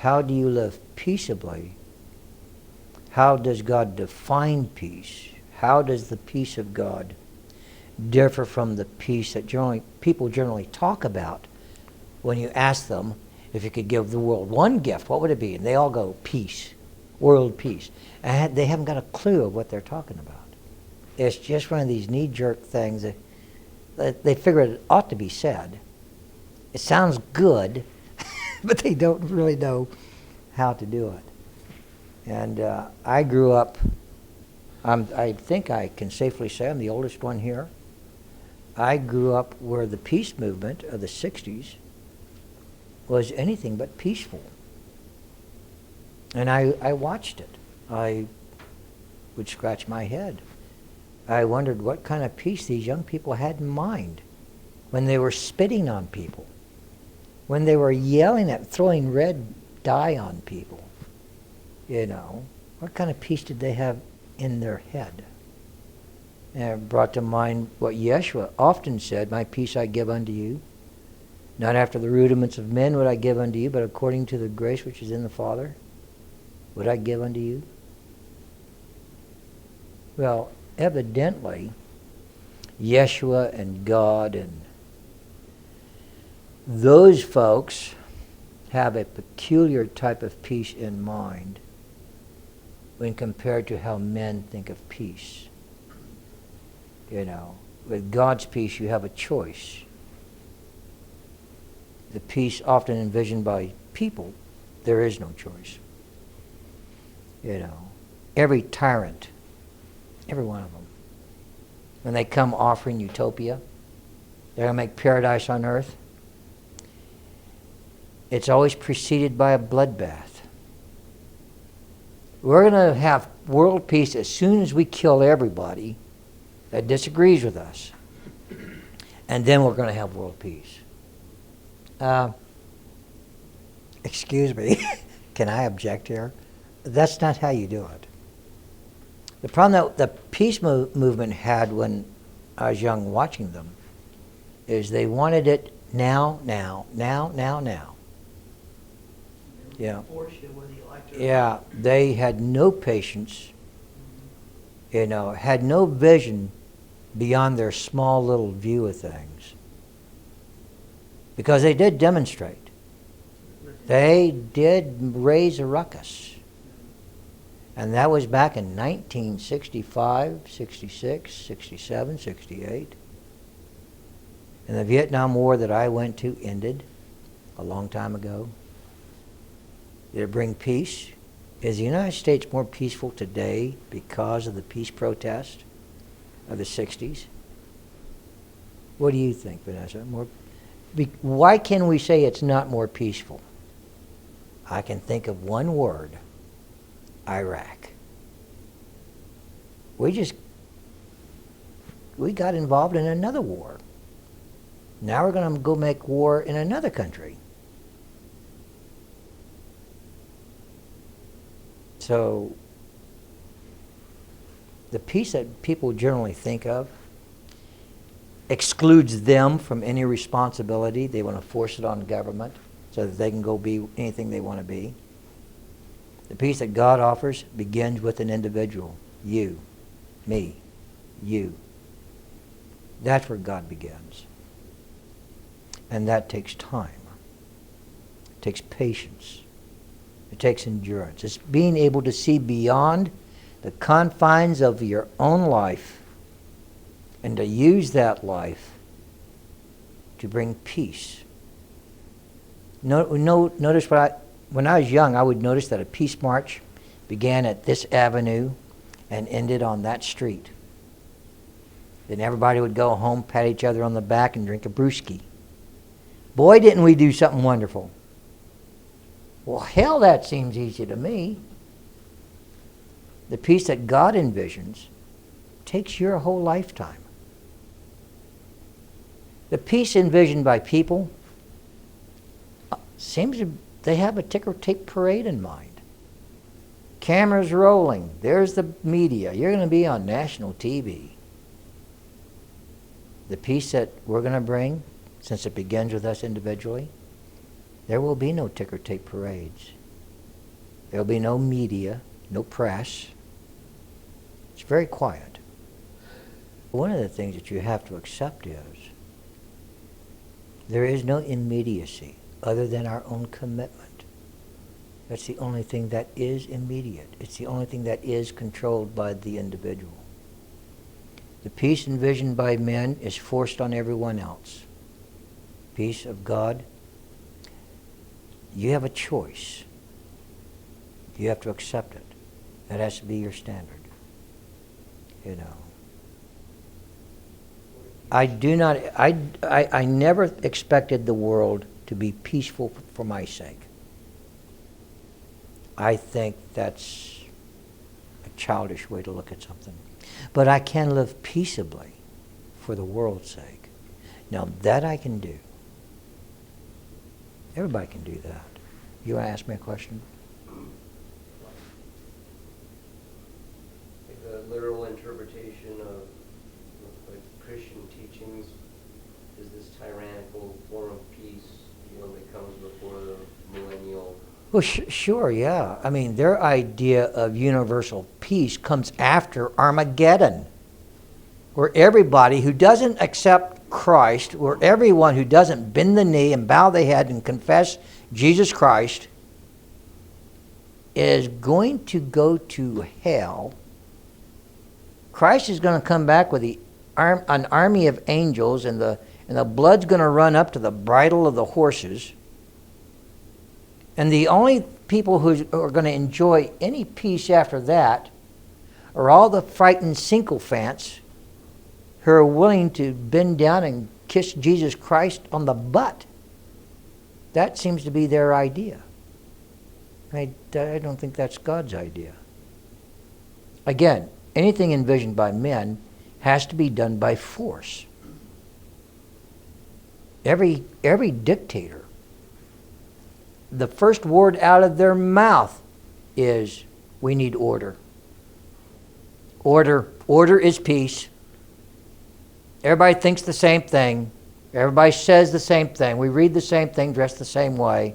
how do you live peaceably? How does God define peace? How does the peace of God differ from the peace that people generally talk about when you ask them if you could give the world one gift, what would it be? And they all go, peace, world peace. And they haven't got a clue of what they're talking about. It's just one of these knee-jerk things that they figure it ought to be said. It sounds good, but they don't really know how to do it. And I grew up, I think I can safely say I'm the oldest one here. I grew up where the peace movement of the 60s was anything but peaceful. And I watched it. I would scratch my head. I wondered what kind of peace these young people had in mind when they were spitting on people, when they were yelling at, throwing red dye on people. You know, what kind of peace did they have in their head? And it brought to mind what Yeshua often said, my peace I give unto you. Not after the rudiments of men would I give unto you, but according to the grace which is in the Father, would I give unto you? Well, evidently, Yeshua and God and those folks have a peculiar type of peace in mind when compared to how men think of peace. You know, with God's peace, you have a choice. The peace often envisioned by people, there is no choice. You know, every tyrant, every one of them, when they come offering utopia, they're going to make paradise on earth, it's always preceded by a bloodbath. We're going to have world peace as soon as we kill everybody that disagrees with us. And then we're going to have world peace. Excuse me, can I object here? That's not how you do it. The problem that the peace movement had when I was young watching them is they wanted it now. Yeah. Yeah, they had no patience, you know, had no vision beyond their small little view of things. Because they did demonstrate. They did raise a ruckus. And that was back in 1965, 66, 67, 68. And the Vietnam War that I went to ended a long time ago. Did it bring peace? Is the United States more peaceful today because of the peace protest of the 60s? What do you think, Vanessa? Why can we say it's not more peaceful? I can think of one word: Iraq. We got involved in another war. Now we're going to go make war in another country. So the peace that people generally think of excludes them from any responsibility. They want to force it on government so that they can go be anything they want to be. The peace that God offers begins with an individual. You, me, you. That's where God begins. And that takes time. It takes patience. It takes endurance. It's being able to see beyond the confines of your own life and to use that to bring peace. Notice when I was young, I would notice that a peace march began at this avenue and ended on that street. Then everybody would go home, pat each other on the back, and drink a brewski. Boy, didn't we do something wonderful. Well, hell, that seems easy to me. The peace that God envisions takes your whole lifetime. The peace envisioned by people they have a ticker tape parade in mind. Cameras rolling. There's the media. You're going to be on national TV. The peace that we're going to bring, since it begins with us individually, there will be no ticker tape parades. There'll be no media, no press. It's very quiet. One of the things that you have to accept is there is no immediacy other than our own commitment. That's the only thing that is immediate. It's the only thing that is controlled by the individual. The peace envisioned by men is forced on everyone else. Peace of God, you have a choice. You have to accept it. That has to be your standard. You know. I never expected the world to be peaceful for my sake. I think that's a childish way to look at something. But I can live peaceably for the world's sake. Now that I can do. Everybody can do that. You want to ask me a question? The literal interpretation of like Christian teachings is this tyrannical form of peace, that comes before the millennial. Well, sure, yeah. I mean, their idea of universal peace comes after Armageddon, where everybody who doesn't accept Christ, where everyone who doesn't bend the knee and bow their head and confess Jesus Christ is going to go to hell. Christ is going to come back with an army of angels, and the blood's going to run up to the bridle of the horses. And the only people who are going to enjoy any peace after that are all the frightened sycophants who are willing to bend down and kiss Jesus Christ on the butt. That seems to be their idea. I don't think that's God's idea. Again, anything envisioned by men has to be done by force. Every dictator, the first word out of their mouth is, we need order. Order is peace. Everybody thinks the same thing. Everybody says the same thing. We read the same thing, dress the same way.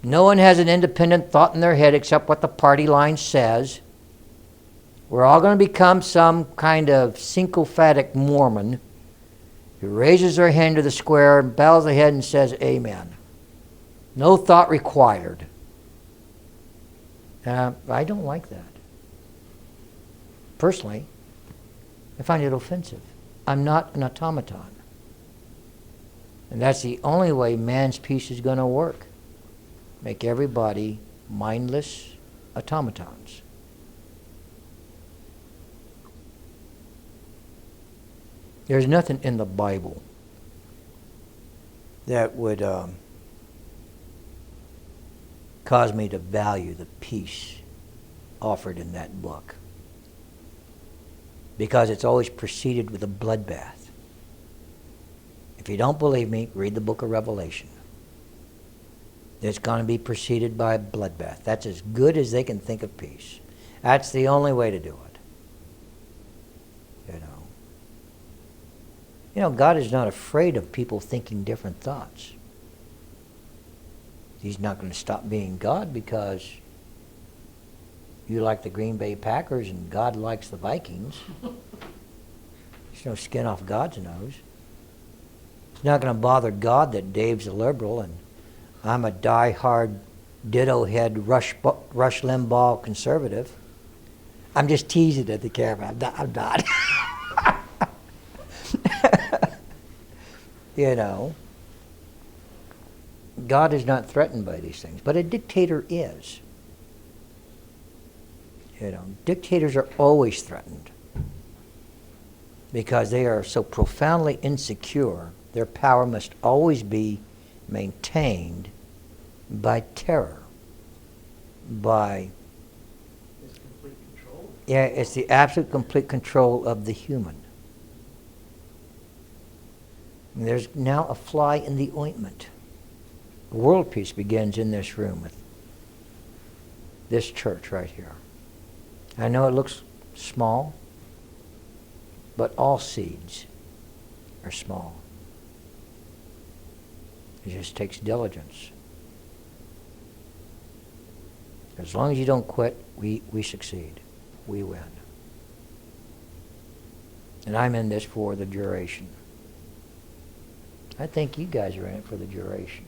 No one has an independent thought in their head except what the party line says. We're all going to become some kind of sycophantic Mormon who raises their hand to the square, bows their head and says, amen. No thought required. I don't like that. Personally, I find it offensive. I'm not an automaton. And that's the only way man's peace is going to work. Make everybody mindless automatons. There's nothing in the Bible that would cause me to value the peace offered in that book, because it's always preceded with a bloodbath. If you don't believe me, read the book of Revelation. It's going to be preceded by a bloodbath. That's as good as they can think of peace. That's the only way to do it. You know, God is not afraid of people thinking different thoughts. He's not going to stop being God because you like the Green Bay Packers and God likes the Vikings. There's no skin off God's nose. It's not going to bother God that Dave's a liberal and I'm a die-hard, ditto-head Rush Limbaugh conservative. I'm just teasing at the camera. I'm not. You know, God is not threatened by these things, but a dictator is. You know, dictators are always threatened because they are so profoundly insecure. Their power must always be maintained by terror, by... It's complete control. Yeah, it's the absolute complete control of the human. And there's now a fly in the ointment. World peace begins in this room with this church right here. I know it looks small, but all seeds are small. It just takes diligence. As long as you don't quit, we succeed. We win. And I'm in this for the duration. I think you guys are in it for the duration.